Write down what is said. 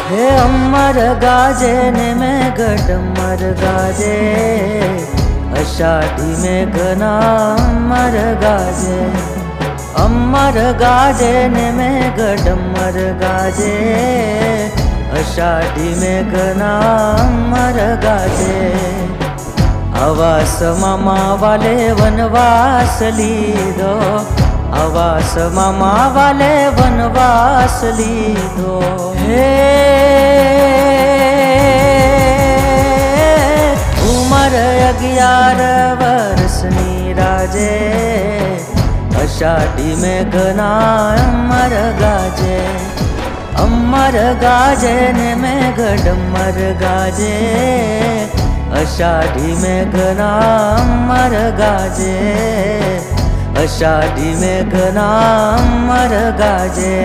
હે અમર ગાજે ને મેઘ ડમર ગાજે, અષાઢી મેઘના અમર ગાજે, અમર ગાજે ને મેઘ ડમર ગાજે, અષાઢી મેઘના અમર ગાજે. આવાસમાં મા વાલે વનવાસ લીધો, આવાસમાં મા વાલે વનવાસ લીધો. હે ઉમર 11 વર્ષની રાજે, અષાઢી મેઘના અમર ગાજે, અમર ગાજે ને મેઘ ડમર ગાજે, અષાઢી મેઘના અમર ગાજે, અષાઢી મેઘના અમર ગાજે.